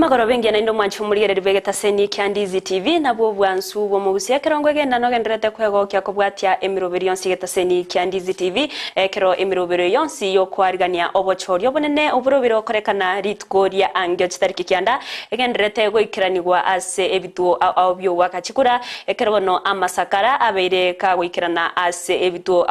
Amagoro bengi na indo mwanchu muri rebegeta seni kya Ndizi TV nabo bwansu bo mugusia kerongo genda no genderete kwego kya kubwatia emiroberi yonsi geta seni kya Ndizi TV kero emiroberi yonsi yo kwarigania obochorio bonene oburobero korekana ritgoria angyo chitariki kyanda genderete goikiranirwa ase ebituo byo wakachikura kero bono amasakara abeire ka goikirana ase ebituo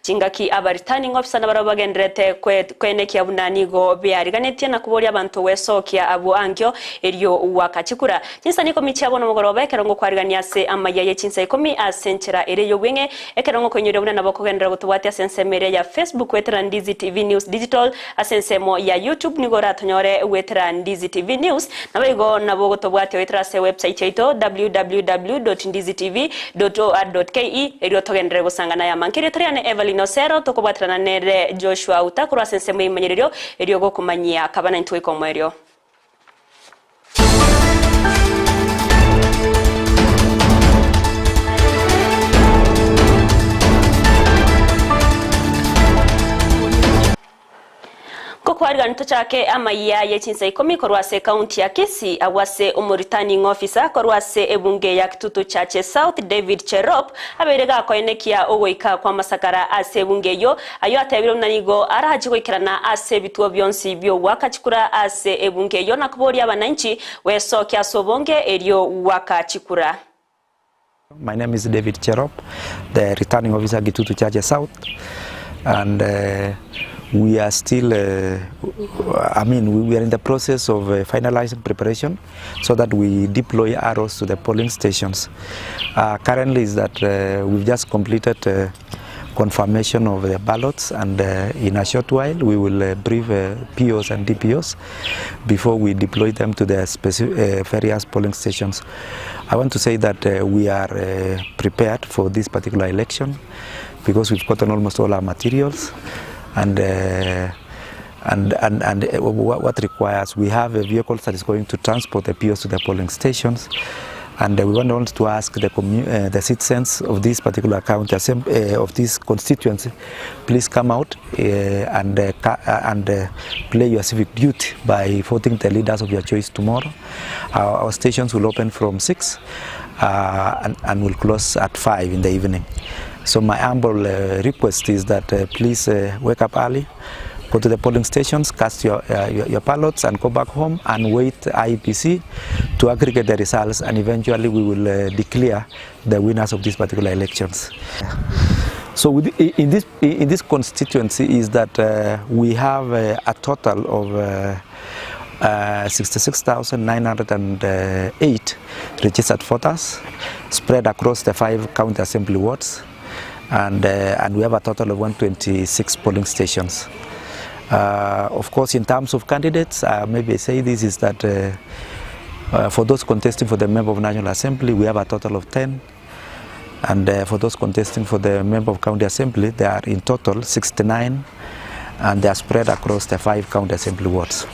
chingaki abaritani ngofisa nabaraba genderete kwenekia bunanigo byariganetie na kuboria abantu wesokia abo angyo eriyo wakachikura Chinsa Ikomi cyabona mugoroba ekerongo kwarigania se Amayia Chinsa Ikomi asenchera ereyo bwenge ekerongo konyore buna nabo kugendera gutubati asensemere ya Facebook wetera Ndizi TV News Digital asensemo ya YouTube nigora tonyore wetera Ndizi TV News nabego nabo gutubati wetera se website yaito www.ndizitv.or.ke eriyo togendere gusangana ya mankiri triane Evelyn Osero tokobwatrana nere Joshua utakuru asensemo imenyerero eriyo gokumanyia kabana ntwe komweryo Kwarigana tochake Amayia Chinsa Ikomi korwase county ya Kisii awase returning officer korwase ebunge ya Kitutu Chache South David Cherop aberega koenekia ogoika kwa masakara ase ebunge yo ayo atebiro nanigo arahaji goikirana ase bituo byonsi byo wakachikura ase ebunge yo nakubori abananchi wesokia sobonge eriyo wakachikura. My name is David Cherop, the returning officer Kitutu Chache South, and we are still, we are in the process of finalizing preparation so that we deploy arrows to the polling stations. Currently is that we've just completed confirmation of the ballots, and in a short while we will brief POs and DPOs before we deploy them to the various polling stations. I want to say that we are prepared for this particular election because we've gotten almost all our materials. And what requires, we have a vehicle that is going to transport the POs to the polling stations, and we want to ask the citizens of this particular county, of this constituency, please come out and play your civic duty by voting the leaders of your choice tomorrow. Our stations will open from 6 and will close at 5 in the evening. So my humble request is that please wake up early, go to the polling stations, cast your ballots and go back home and wait IEPC to aggregate the results, and eventually we will declare the winners of these particular elections. So in this constituency is that we have a total of 66,908 registered voters spread across the 5 county assembly wards. And we have a total of 126 polling stations. Of course, in terms of candidates, maybe I say this is that for those contesting for the member of National Assembly, we have a total of 10. And for those contesting for the member of County Assembly, there are in total 69, and they are spread across the 5 county assembly wards.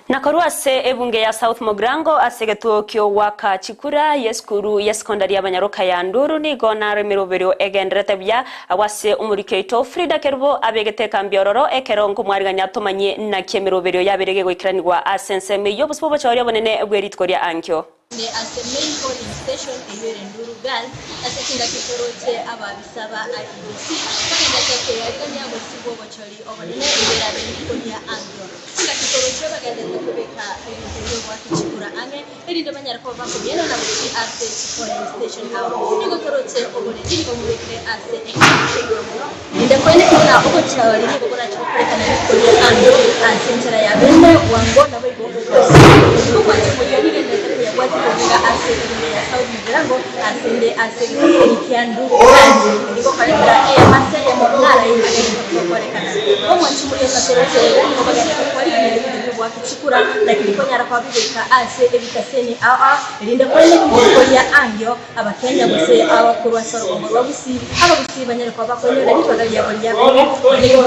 Nakorwase ebunge ya South Mogrango asegetuo kyo waka chikura yeskuru yeskondari abanyaroka ya Nduru ni gona remirobero egendrete bya awase umurikeito Frida Kerbo abegete kambiororo ekerongo mwariganya tomanye na kemirobero yaberege goikiranirwa asenseme yo busbo bachori bonene bweritkoria ankyo as the main polling station here in Nduru Girl asekinga kitoroche ababisaba IEBC bakenda cyake yakanya mu sibo bachori obonene bweritkoria ankyo kinga kitoroche bagende kubeka ibyo wakichikura ane erinde banyarako bakubiyena na muri ase polling station aho nigo toroche obonene nigo mubekire ase inde kwene kuna obochori nigo bora chokurekana n'ikoria ankyo asentera ya bende wango na bwo kwa chimuri ngende wati kugira ase ya South Mogrango asende ase ikiandu ndiko kalenda ya mase ya monara ingene kukorekana omwe chimuri saserose ngo bagenda kwari ibintu bwakichikura lakini ko nyara kwabika ase ebitaseni rinde kwene kukoria angyo abakenya bose abakurwa sorombo babusi ababusi banyere kwa bakonera nitwagalia bolia bene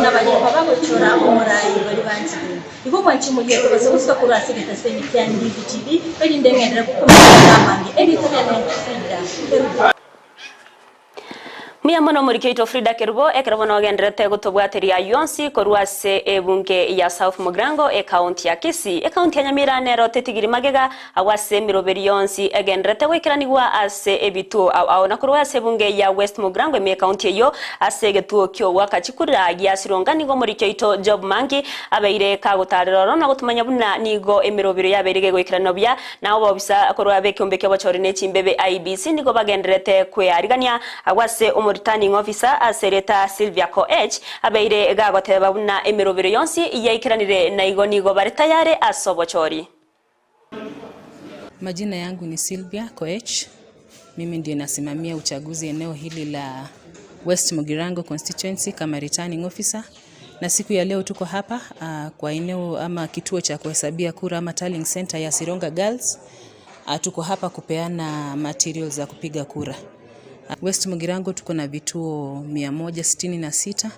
n'abanyere kwa bagochora umurayi bari banzi iko kwa chimuri bose busika kurase bitaseni kya Ndizi TV rinde ngenda kukomeza amangi editore ya Frida. Muyamono murikeito Frida Kerubo ekerabona ogenderete gutobwateria yonsi korwase ebunge ya South Mugrango county ya Kisii county ya Nyamira nero tetigiri magega awase miroberi yonsi egenderete wekiranigwa ase ebituo au na korwase ebunge ya West Mugrango me county yo ase getuo kyo wakachikura ya sironganigo murikeito Job Mangi abeire kagutariro na gutumanya buna nigo emirobiri yaberige gwekiranobya na obobisa korwabe kyombeke bachorine chimbebe IBC nigo bagenderete kwearigania awase returning officer Asereta Sylvia Koech abeire gagoteba buna emirobiro yonsi yaikiranire na igonigo bari tayare asobochori. Majina yangu ni Sylvia Koech. Mimi ndiye nasimamia uchaguzi eneo hili la West Mugirango constituency kama returning officer. Na siku ya leo tuko hapa kwa eneo ama kituo cha kuhesabia kura ama tallying center ya Sironga Girls. Tuko hapa kupeana materials za kupiga kura. West Mugirango tuko na vituo 166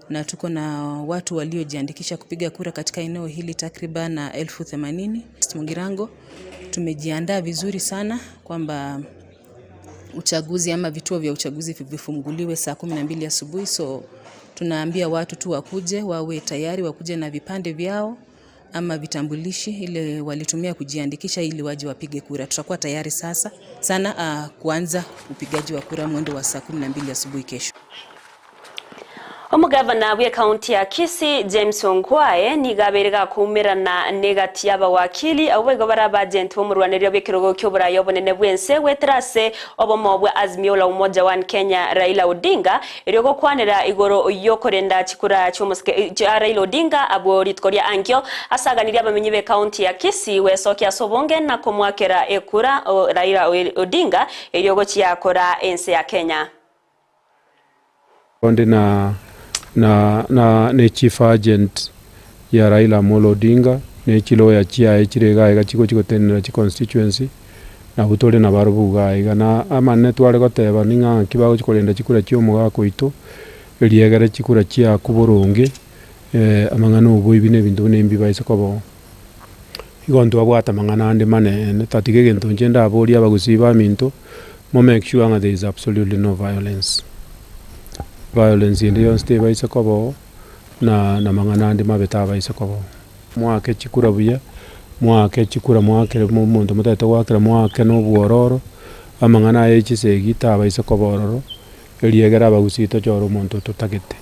na tuko na watu waliojiandikisha kupiga kura katika eneo hili takriban 1080. West Mugirango tumejiandaa vizuri sana kwamba uchaguzi ama vituo vya uchaguzi vifunguliwe saa 12 asubuhi, so tunaambia watu tu wakuje wawe tayari, wakuje na vipande vyao ama vitambulishi ile walitumia kujiandikisha ili waje wapige kura. Tutakuwa tayari sasa sana kuanza upigaji wa kura mwendo wa saa 12 asubuhi kesho. Omugavana wa county ya Kisii James Ongwae ni gaberega kumirana negati y'abawakili abwego barabagent bo murwaniriro bekirogo cyoburayo bonene bwense wetrase obomobwe Azimio la Umoja wa Kenya Raila Odinga iryo kwanira igoro yokorenda chikura cy'umuske Raila Odinga abo ritkoria angyo asaganira abamenyi be county ya Kisii wesokia sobonge na komwakera ekura Raila Odinga iryo cyakora ense ya Kenya. Onde na chief agent ya Raila Amolo Odinga ne chilo ya chia echirega ega chiko tenera chi constituency na butore na barubuga ega na amane tware goteba ninga kibago chikorenda chikura chio muga koito eliegere chikura chia kuboronge amangano oboibine bintu nembi baise kobo igonto abwata mangana ande mane tatige gento njenda abori abagusiba minto mo make sure that there is absolutely no violence in the state baisa kobo na mangana andi mabeta baisa kobo mwake chikura buya mwake chikura mwake muntu mutete wakira mwake no buororo amangana yechise gita baisa kobo ororo eliegera bagusito choro muntu tutagete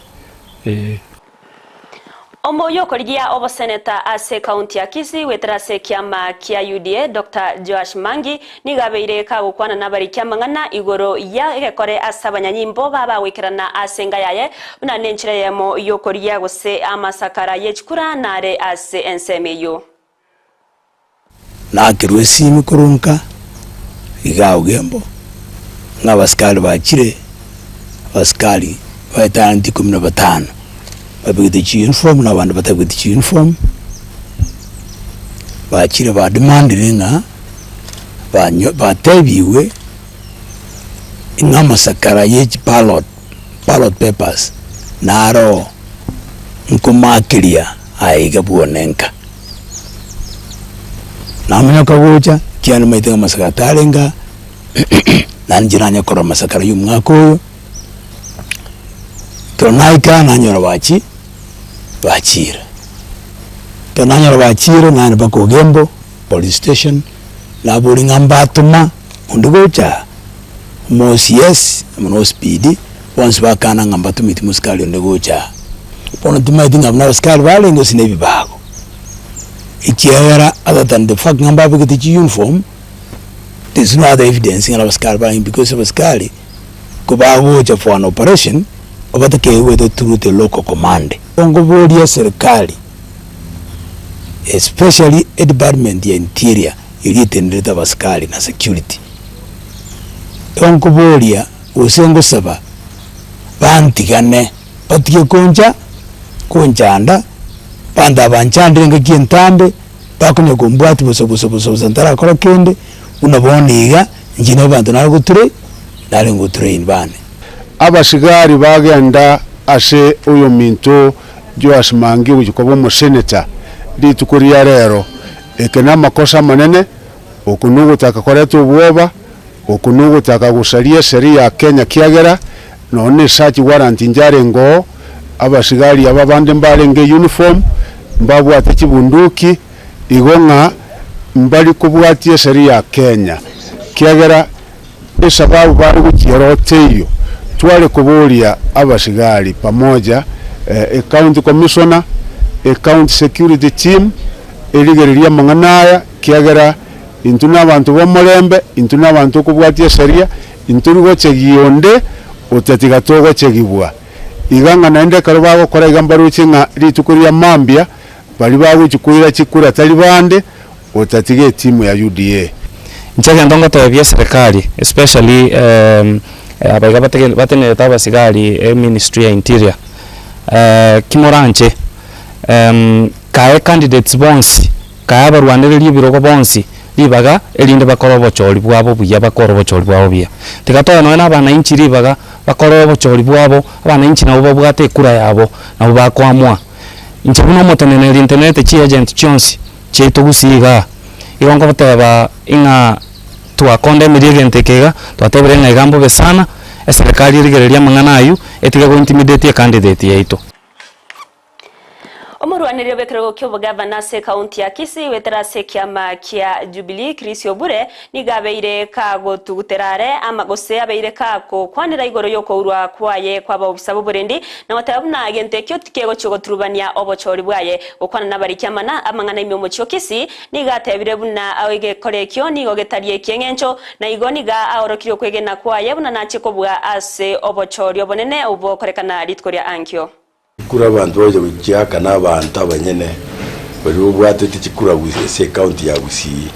Omoyo korigia obo seneta ase county ya Kisii wetrase kiama kia UDA Dr. Joash Mangi nigabeire kagukwana nabari kiamangana igoro ya gekore asabanyanyimbo baba wikirana asenga yaye una nenchire yemo yokoria gose amasakara yechikura nare ase ensemeyo na kirwesi mikurunka igao gembo ngabaskali bachire baskali batanti 15 babigiti uniform na bantu batabigiti uniform bachire ba demandiringa batebiwe inamasakara yechi ballot papers naro nkumakilia aiga buonenka namanya kagocha kiana maitenga masakara talenga nanjiranya kora masakara yumwako tonaika nanyora bachira tonanyora bachira nani bako gembo police station na bulinga mbatuma undugocha mosies mno speed once bakana ngambatuma itimuskali undugocha pona timaidinga mna skali bale ngo sinebi bago ikiera other than the fact ngamba bigiti uniform there's no other evidence ngala skali bale because of skali kubagocha for an operation obatake whether through the local command ongoboria serikali especially a department ya interior ilitendeleta baskali na security ongoboria usengo saba bantigane patiye konjanda panda banchandire ngakientambe bakunya gombwati bosoboso zantara kora kende unaboniga njine bantu naruguture narengutrain bane abashigari bagenda ase uyo minto Joash Mangi ujikobo mo senator litukuria rero ekena makosa manene okunugo takakoreto bwoba okunugo takagusaria sheria ya Kenya kiagera none search warrant njare ngo abasigari ababande mbalenge uniform mbabwate kibunduki igonga mbali kubwatie sheria ya Kenya kiagera esababu bari gukiroteyo twale kubulia abasigari pamoja county commissioner county security team eligereria manganaya kiagera intuna abantu bomulembe intuna abantu kubwatie sheria inturigo chegionde utatiga togo chegibwa iganga naende karubago kora igambaru chinga ritukuria mambia bali bagu chikurira chikura talibande utatige timu ya UDA nchaka ndongo tebye serikali especially abaiga batene tabasigari ministry ya interior kimoranche kae candidates bonsi kae barwanirira biroko bonsi libaga elinde bakorobo choli bwabo buya bakorobo choli bwabo bia tigatoya no abana inchi libaga bakorobo choli bwabo abana inchi nabo bwate kura yabo nabo bakwamwa inchi buno motenene internet chi agent chonsi chetugusiga irongo bateba inga tuakonde mirigente kega twatebere nga igambo besana serikali irigereria mangana ayu etiga go intimidate candidate yaito omurwanire bekero kyo bugavana se county ya Kisii weterase kiama kia Jubilee Chris Obure nigabeire kago tuguterare amagose abeire kako kwanira igoro yoko urwa kwaye kwaba obisabo burendi na watabuna agente kyo tikego cyo turubania obochori bwaye okwana nabari kiamana amangana imyo mocho Kisii nigatebire buna awege kore kyo nigo getarie kiengencho na igoni ga aorokiro kwegena kwaye buna nachiko bwa ase obochori obonene ubo korekana litkoria ankyo kura abantu baje gukyaka n'abantu abanyene bari ubwate tikikura se county ya Gusii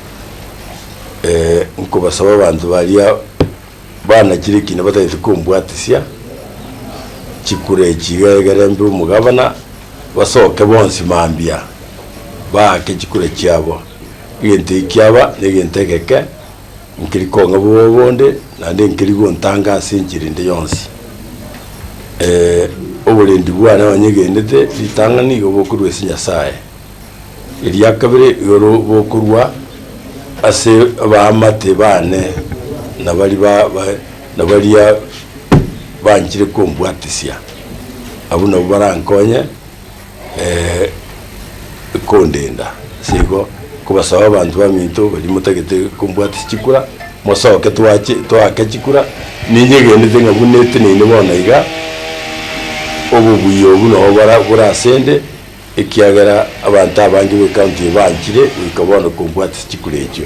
nko basaba abantu bariya bana kirikine batayite kumbwatisia kikure kigagara mbi umugabana basoke bonsi mambia bake kikure cyabo yente kyaba negente keke nkiriko ngabo bonde nande nkirigo ntanga sinjirinde yonsi obulendi bwana abanyegendete litanga ni obokurwe sinyasaye iriya kabire yoro bokurwa ase abamate bane nabali nabaliya banjire kombwatisia abuna barankonye kondenda sigo kubasaba abantu baminto bali mutegete kombwatisi kikura mosoke twake kikura ninyegendete ngabunete ninde bona iga obu buyo buno burasende ikiagara abantu abangi we county bankire ukabona kombwatisi kikurejo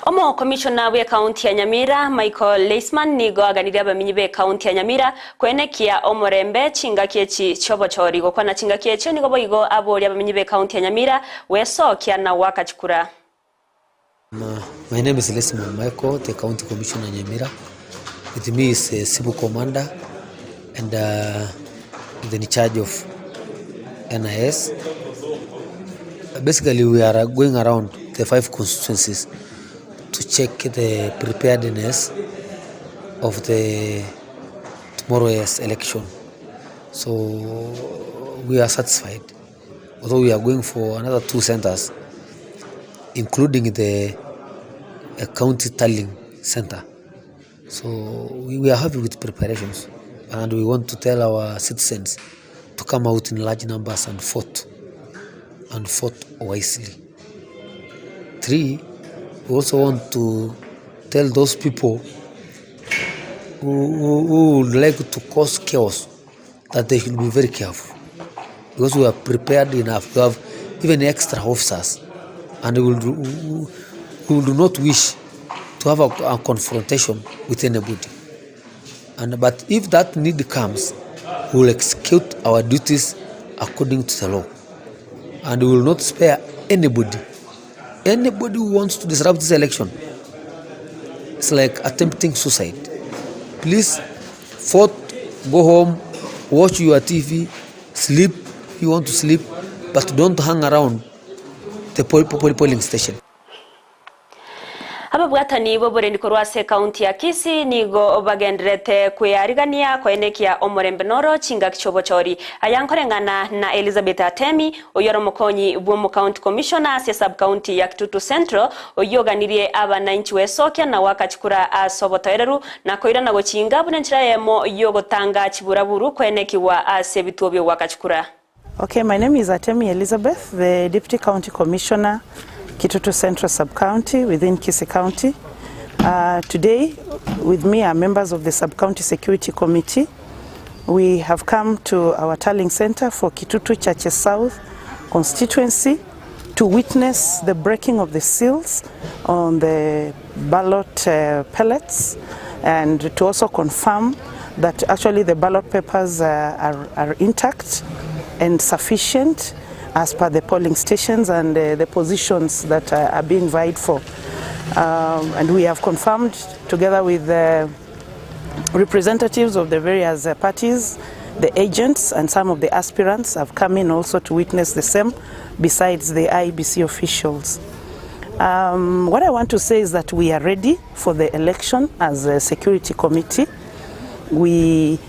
Omo commissioner we county ya Nyamira Michael Leisman nigo aganira abaminyi be county ya Nyamira kwenekia omorembe chingakieci chobochori go kwana chingakieci nigo boigo abori abaminyi be county ya Nyamira wesokia na wakachukura. My name is Leisman Michael, the county commissioner Nyamira. With me is Sibu commander and in charge of NIS. Basically we are going around the 5 constituencies to check the preparedness of the tomorrow's election. So we are satisfied, although we are going for another 2 centers, including the county tallying center. So we are happy with preparations, and we want to tell our citizens to come out in large numbers and vote wisely. 3, we also want to tell those people who would like to cause chaos that they should be very careful, because we are prepared enough to have even extra officers, and we do not wish to have a confrontation with anybody. But if that need comes, we will execute our duties according to the law, and we will not spare anybody. Anybody who wants to disrupt this election, it's like attempting suicide. Please vote, go home, watch your TV, sleep if you want to sleep, but don't hang around the polling station. ababwatani bo burendiko rwase county ya Kisii nigo bagenderete kuyarigania kwenekia omorembe noro chinga kichobochori ayankorengana na Elizabeth Atemi oyoro mukonyi bwo county commissioner se sub county ya Kitutu Central oyoganirie abananchi wesokya na wakachikura asobotoereru na koirana gochinga bunenchira yemo yogotanga chiburaburu kwenekiwa asebitobyo wakachikura. Okay, my name is Atemi Elizabeth, the Deputy County Commissioner, Kitutu Central Sub-County within Kisii County. Today, with me are members of the Sub-County Security Committee. We have come to our tallying center for Kitutu Churches South constituency to witness the breaking of the seals on the ballot pellets and to also confirm that actually the ballot papers are intact and sufficient as per the polling stations and the positions that are being vied for. And we have confirmed together with the representatives of the various parties, the agents and some of the aspirants have come in also to witness the same besides the IEBC officials. What I want to say is that we are ready for the election as a security committee. We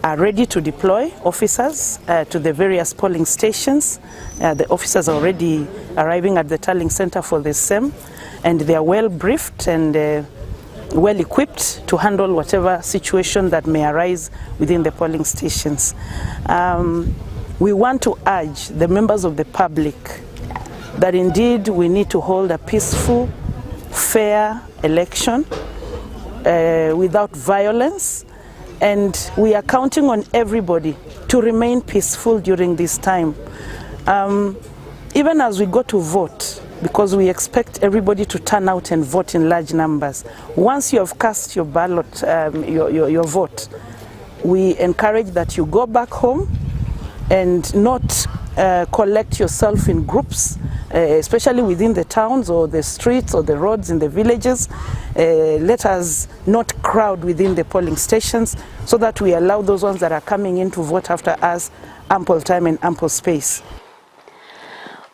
are ready to deploy officers to the various polling stations. The officers are already arriving at the tallying center for the same, and they are well briefed and well equipped to handle whatever situation that may arise within the polling stations. We want to urge the members of the public that indeed we need to hold a peaceful, fair election without violence. And we are counting on everybody to remain peaceful during this time. Even as we go to vote, because we expect everybody to turn out and vote in large numbers. Once you have cast your ballot, your vote, we encourage that you go back home and not collect yourself in groups, especially within the towns or the streets or the roads in the villages. Let us not crowd within the polling stations so that we allow those ones that are coming in to vote after us ample time and ample space.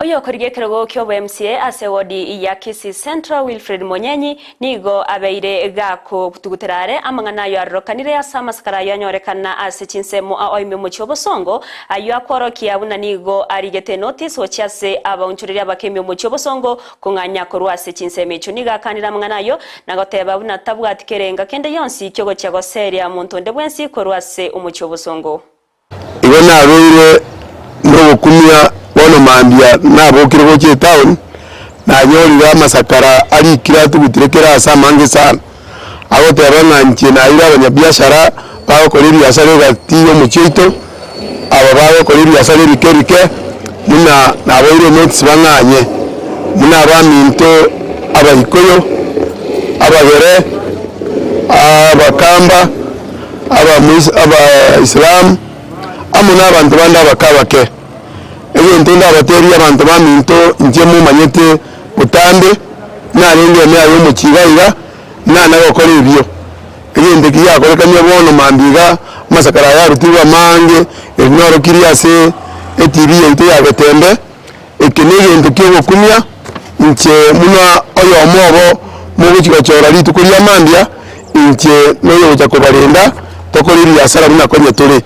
Oyo korigekero kyo MCA asewodi ya Kisii Central Wilfred Monyenyi nigo abeire gako kutuguterare amangana yo arokanire ya samaskara yanyorekana asechinsemo aoime muchobosongo ayo akworokia buna nigo arigete notice ochiase abaunchurira bakemyo muchobosongo kunganya korwa asechinseme chuniga kanira mangana yo nagoteba buna tabwatikerenga kende yonsi kyogo chagoseria muntonde bwensi korwa se umuchobosongo ibona abire no kumya bono mambia nabokire goche town na nyorira masakara ali kira tugutirekera asa mange sana abo terana nche na ira abanyabiashara bako koriri asare gatiyo muchito abo bako koriri asare rikerike muna naboire notes banganye muna abaminto abayikoyo abagere abakamba aba Islam amuna abantu banda bakabake eyo ntunda bateri abantu baminto njemu manyete butambe na renge me ayo mukigaira na nagokora ibyo eyo ndeki yakorekanye bono mambiga masakara ya rutiwa mange ebinoro kiriase etiri ente ya betembe ekenege ndekego kumya nche muna oyo omobo mugo kigachora litukuria mambia nche noyo chakobarenda tokoriri asara buna konye tole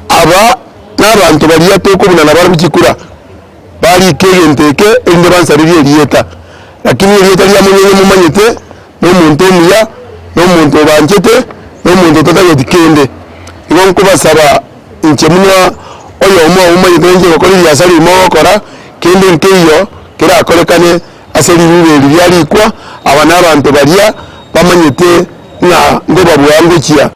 aba n'abantu bariya toko bunana barabikikura bari kegenteke inde bansaririye liyeta lakini liyeta lya munyenye mumanyete no muntu omuya no muntu banjete no muntu tataye dikende ibo kubasaba inche munwa oyo omo umanyete nje gokoriri asari mokora kende nkeyo kera akorekane aseri bibeli byalikwa abana abantu bariya bamanyete na ngoba bwangukiya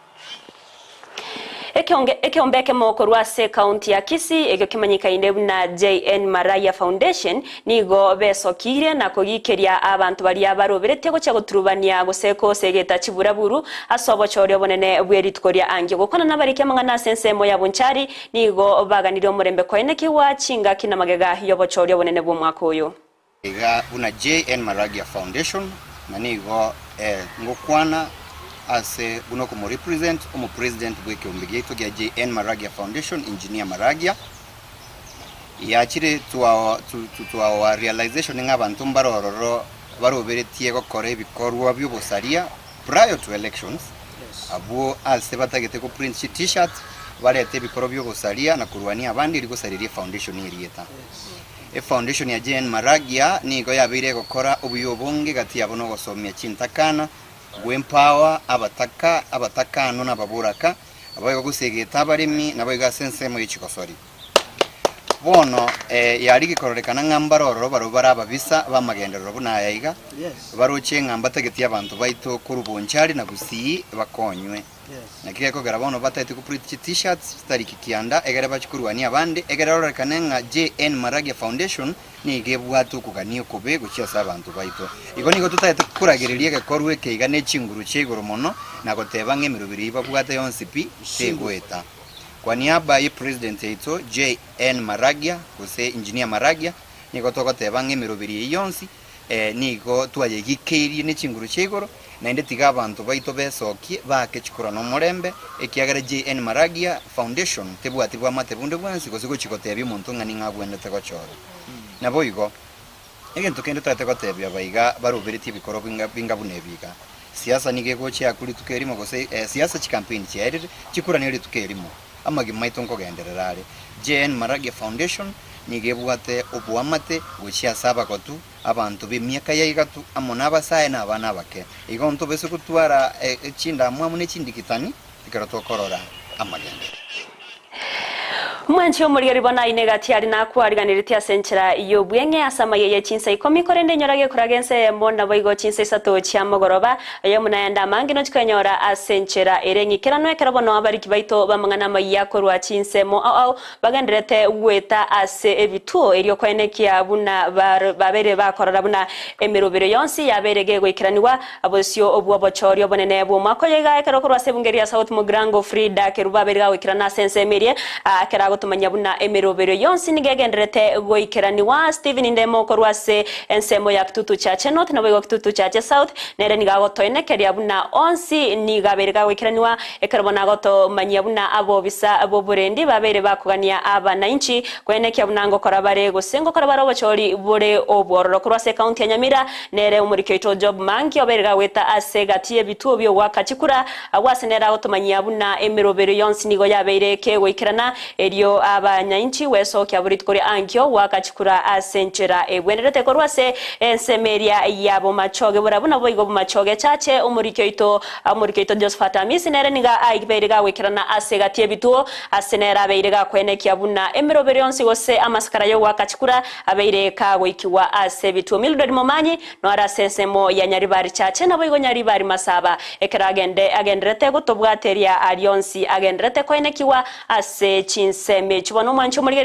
Ekiombeke moko rwase county ya Kisii ekyo kimanyika inde na JN Maraya Foundation nigo besokire na kogikeria abantu bari abaroberete gocha guturubania guseko segeta chiburaburu asobo choryo bonene bweritkoria ange gukona nabarike mangana sensemo ya bunchari nigo baganire omurembe koeneki wa chinga kina magega yobo choryo bonene bwo mwaka uyo ega una JN Maraya Foundation na nigo ngokwana ase uno como represent como president bweke ombigeto gya JN Maraya Foundation engineer Maraya ya chire to our realization ng'abantu mbarororo baroberetie gukora ibikorwa by'ubusaria prior to elections abo ase batagete ku print t-shirt barete ibikorwa by'ubusaria na kurwania abandi iri gusariria foundation irieta foundation ya JN Maragia nigo yabire gukora ubuyobonge gati yabo no gusomya Chintakana gwempower abatakano n'ababuraka abayo gusegeta abaremi nabayo sense mu yikosori bono yari gikorekana ngambaroro barubara ababisa bamagenderero bunayayiga baruce ngambatageti y'abantu baito kurubonchari na gusi bakonywe nakike ko garabono batete ku print t-shirts tariki kianda egere bachikurwani abandi egere rorekana nga JN Maragia Foundation ni gebwatu kuganiyo kobe guchya sabantu baito iko niko tutayete kuragiririe gekorwe keigane chinguru chegoro mono na goteba ngemirubiri babwate yonsipi tegweta kwa niaba ya president yetu JN Maragia kuse engineer Maragia niko tokoteba ngemirubiri yonsi niko twayegikerie ne chinguru chegoro na inde tiga abantu baito besokie bakechikura no morembe ekiagara JN Maragia Foundation tebwati bwa matebunde bwansi kosiko chikotebya umuntu ngani ngabwendete gochoro nabo igo egento kendo tatekotebya baiga baruberiti bikoro bingabunebiga siasa nigegoche akuri tukerimo gose siasa chikampeni cyerere chikuranire tukerimo amagi maito ngogendererare JN Maragia Foundation nigebwate obuamate gochya saba kotu abantu b'imyaka yayigatu amona abasaye n'abana bake igonto bese kutwara chinda mwamune chindikitani tikarato-korora amagende Mwanchi omurigari bona inegati ari nakwariganiriti asenchera iyo bwenge Amayia Chinsa Ikomi korende nyorage kuragense mbona boigo Chinsa isato cyamogoroba ayo munayanda mangi no chikanyora asenchera erengi kerano ekerabono abariki baito bamangana Amayia korwa Chinsa mo au baganderete weta ase ebituo eriyo kwenekia buna babere bakorora buna emirubiro yonsi yaberege gwikiraniwa abosyo obwobochorio bonene bwo makoyega ekerokorwa sebungeria South Mugrango Frida kerubaberega gwikirana sense merie akera tumanya buna emirobero yonsi nigegenderete goikeraniwa Steven Ndemo korwase ensemo ya kitutu chache not na bego kitutu chache south nere nigagotoine keria buna onsi nigaberega goikeraniwa ekarabona goto manya buna abo bisa abo burendi babere bakugania abana inchi kwenekia buna ngokora bare gosengo kora baro bachori bure obwororo korwase county ya Nyamira nere umuriketo job manki oberega weta ase gatie bituo byo wakachikura awasenera otomanya buna emirobero yonsi nigo yabeire ke goikerana eriyo abanyainchi weso kyaburit kuri ankyo wakachikura asenchera ebwenerete korwase ensemeria yabo machoge burabuna boigo machoge chache umuriketo Josephat Amisi nere niga aiberega wekirana asegatie bituo asenera beirega kwenekya buna emirobero yonsi gose amaskara yo wakachikura abeire ka goikiwa ase bituo Mildred Momanyi no ara sensemo ya Nyaribari chache na boigo Nyaribari masaba ekeragende agendrete gutobwateria alionsi agendrete kwenekiwa ase Chinsa mechi bono mwancho muri